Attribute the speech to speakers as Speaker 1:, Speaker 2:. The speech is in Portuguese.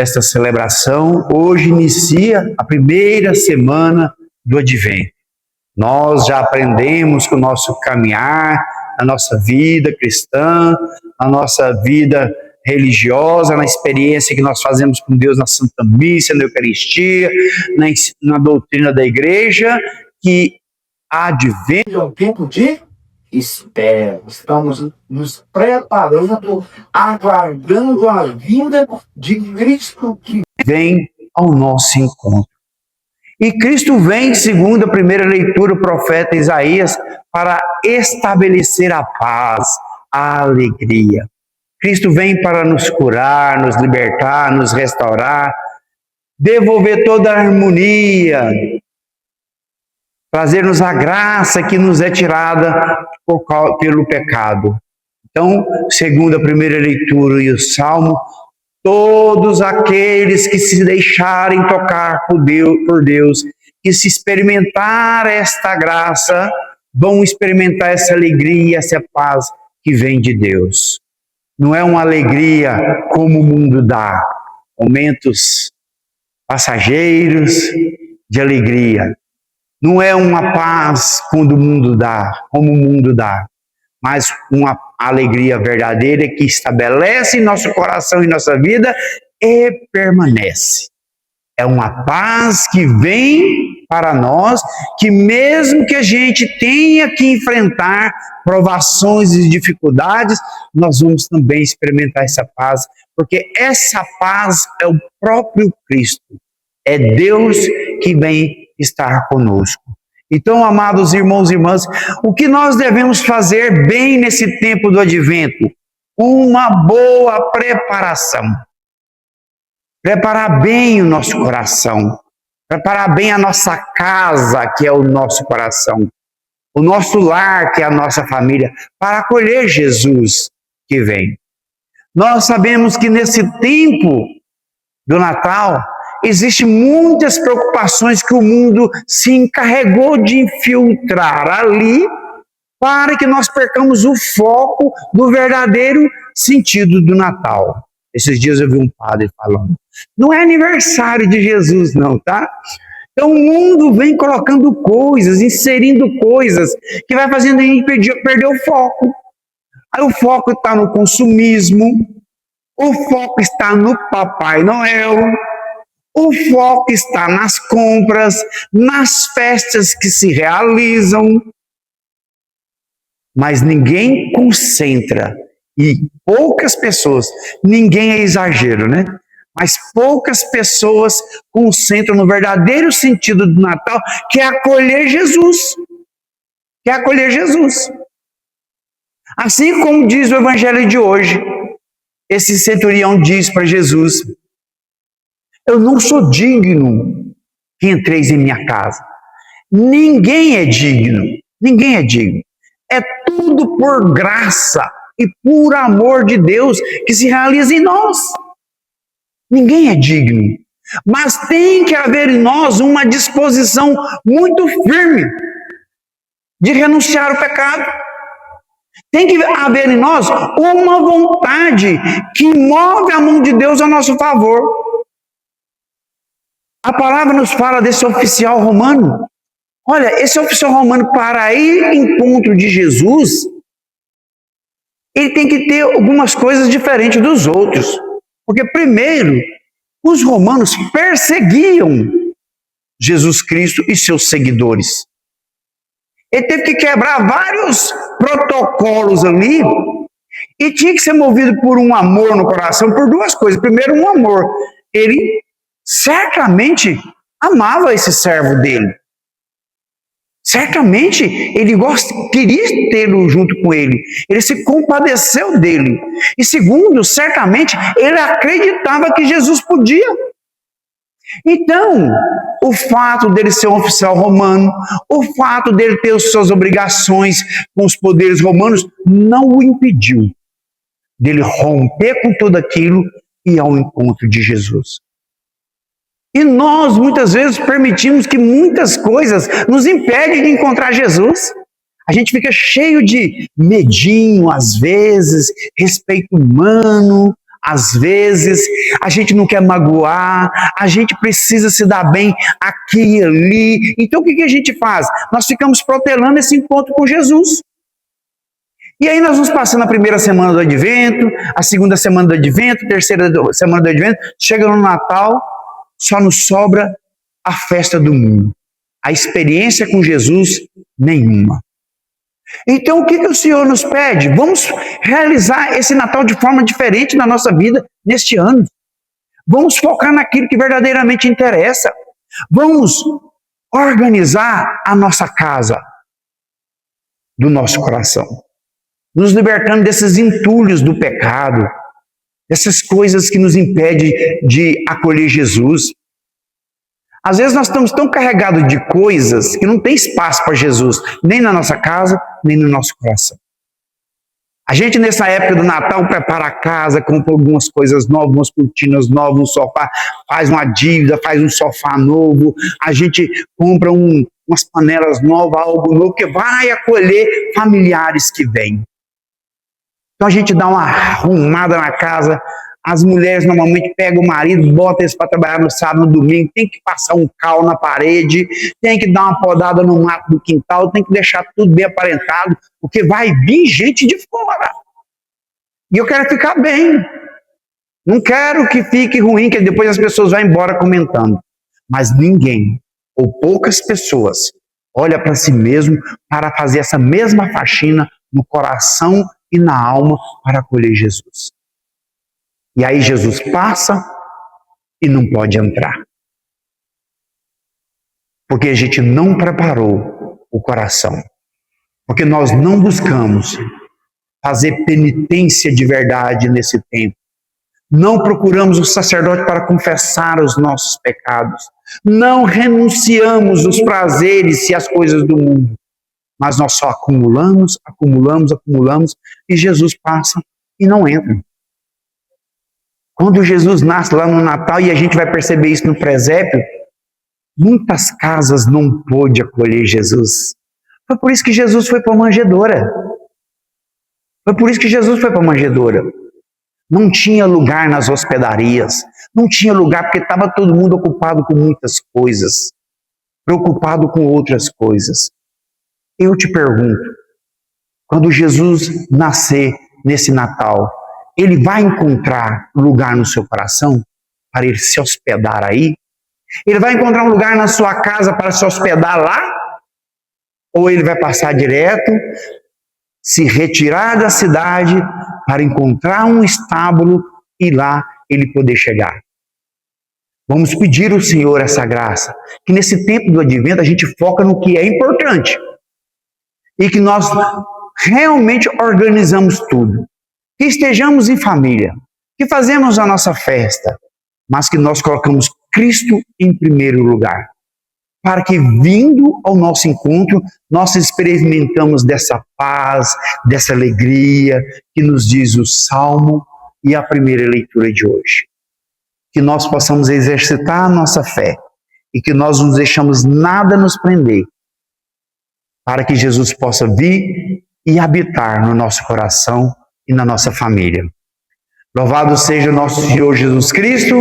Speaker 1: desta celebração, hoje inicia a primeira semana do Advento. Nós já aprendemos com o nosso caminhar, a nossa vida cristã, a nossa vida religiosa, na experiência que nós fazemos com Deus na Santa Missa, na Eucaristia, na doutrina da Igreja, que Advento
Speaker 2: é um tempo de espera. Estamos nos preparando, aguardando a vinda de Cristo que
Speaker 1: vem ao nosso encontro. E Cristo vem, segundo a primeira leitura, o profeta Isaías, para estabelecer a paz, a alegria. Cristo vem para nos curar, nos libertar, nos restaurar, devolver toda a harmonia, trazer-nos a graça que nos é tirada pelo pecado. Então, segundo a primeira leitura e o Salmo, todos aqueles que se deixarem tocar por Deus e se experimentar esta graça, vão experimentar essa alegria, essa paz que vem de Deus. Não é uma alegria como o mundo dá, momentos passageiros de alegria. Não é uma paz como o mundo dá, mas uma alegria verdadeira que estabelece em nosso coração e nossa vida e permanece. É uma paz que vem para nós, que mesmo que a gente tenha que enfrentar provações e dificuldades, nós vamos também experimentar essa paz, porque essa paz é o próprio Cristo. É Deus que vem estar conosco. Então, amados irmãos e irmãs, o que nós devemos fazer bem nesse tempo do Advento? Uma boa preparação. Preparar bem o nosso coração. Preparar bem a nossa casa, que é o nosso coração. O nosso lar, que é a nossa família, para acolher Jesus que vem. Nós sabemos que nesse tempo do Natal, existem muitas preocupações que o mundo se encarregou de infiltrar ali para que nós percamos o foco do verdadeiro sentido do Natal. Esses dias eu vi um padre falando, não é aniversário de Jesus não, tá? Então o mundo vem colocando coisas, inserindo coisas que vai fazendo a gente perder o foco. Aí o foco está no consumismo, o foco está no Papai Noel, o foco está nas compras, nas festas que se realizam, mas ninguém concentra, e poucas pessoas, ninguém é exagero, né? Mas poucas pessoas concentram no verdadeiro sentido do Natal, que é acolher Jesus. Que é acolher Jesus. Assim como diz o Evangelho de hoje, esse centurião diz para Jesus, eu não sou digno que entreis em minha casa. Ninguém é digno. Ninguém é digno. É tudo por graça e por amor de Deus que se realiza em nós. Ninguém é digno. Mas tem que haver em nós uma disposição muito firme de renunciar ao pecado. Tem que haver em nós uma vontade que move a mão de Deus a nosso favor. A palavra nos fala desse oficial romano. Olha, esse oficial romano, para ir ao encontro de Jesus, ele tem que ter algumas coisas diferentes dos outros. Porque, primeiro, os romanos perseguiam Jesus Cristo e seus seguidores. Ele teve que quebrar vários protocolos ali e tinha que ser movido por um amor no coração, por duas coisas. Primeiro, um amor. Ele certamente amava esse servo dele. Certamente ele queria tê-lo junto com ele. Ele se compadeceu dele. E segundo, certamente ele acreditava que Jesus podia. Então, o fato dele ser um oficial romano, o fato dele ter as suas obrigações com os poderes romanos, não o impediu dele romper com tudo aquilo e ir ao encontro de Jesus. E nós, muitas vezes, permitimos que muitas coisas nos impedem de encontrar Jesus. A gente fica cheio de medinho, às vezes, respeito humano. Às vezes, a gente não quer magoar, a gente precisa se dar bem aqui e ali. Então, o que a gente faz? Nós ficamos protelando esse encontro com Jesus. E aí nós vamos passando a primeira semana do Advento, a segunda semana do Advento, a terceira semana do Advento, chega no Natal, só nos sobra a festa do mundo. A experiência com Jesus, nenhuma. Então, o que o Senhor nos pede? Vamos realizar esse Natal de forma diferente na nossa vida neste ano. Vamos focar naquilo que verdadeiramente interessa. Vamos organizar a nossa casa do nosso coração, nos libertando desses entulhos do pecado, dessas coisas que nos impedem de acolher Jesus. Às vezes nós estamos tão carregados de coisas que não tem espaço para Jesus, nem na nossa casa, nem no nosso coração. A gente, nessa época do Natal, prepara a casa, compra algumas coisas novas, umas cortinas novas, um sofá, faz uma dívida, faz um sofá novo, a gente compra umas panelas novas, algo novo, que vai acolher familiares que vêm. Então a gente dá uma arrumada na casa. As mulheres normalmente pegam o marido, botam eles para trabalhar no sábado, no domingo, tem que passar um cal na parede, tem que dar uma podada no mato do quintal, tem que deixar tudo bem aparentado, porque vai vir gente de fora. E eu quero ficar bem. Não quero que fique ruim, que depois as pessoas vão embora comentando. Mas ninguém, ou poucas pessoas, olha para si mesmo para fazer essa mesma faxina no coração e na alma para acolher Jesus. E aí Jesus passa e não pode entrar. Porque a gente não preparou o coração. Porque nós não buscamos fazer penitência de verdade nesse tempo. Não procuramos o sacerdote para confessar os nossos pecados. Não renunciamos os prazeres e as coisas do mundo. Mas nós só acumulamos e Jesus passa e não entra. Quando Jesus nasce lá no Natal, e a gente vai perceber isso no presépio, muitas casas não pôde acolher Jesus. Foi por isso que Jesus foi para a manjedoura. Não tinha lugar nas hospedarias, não tinha lugar porque estava todo mundo ocupado com muitas coisas, preocupado com outras coisas. Eu te pergunto, quando Jesus nascer nesse Natal, ele vai encontrar lugar no seu coração para ele se hospedar aí? Ele vai encontrar um lugar na sua casa para se hospedar lá? Ou ele vai passar direto, se retirar da cidade para encontrar um estábulo e lá ele poder chegar? Vamos pedir ao Senhor essa graça, que nesse tempo do Advento a gente foca no que é importante e que nós realmente organizamos tudo. Que estejamos em família, que fazemos a nossa festa, mas que nós colocamos Cristo em primeiro lugar, para que, vindo ao nosso encontro, nós experimentamos dessa paz, dessa alegria que nos diz o Salmo e a primeira leitura de hoje. Que nós possamos exercitar a nossa fé e que nós não deixamos nada nos prender, para que Jesus possa vir e habitar no nosso coração e na nossa família. Louvado seja o nosso Senhor Jesus Cristo.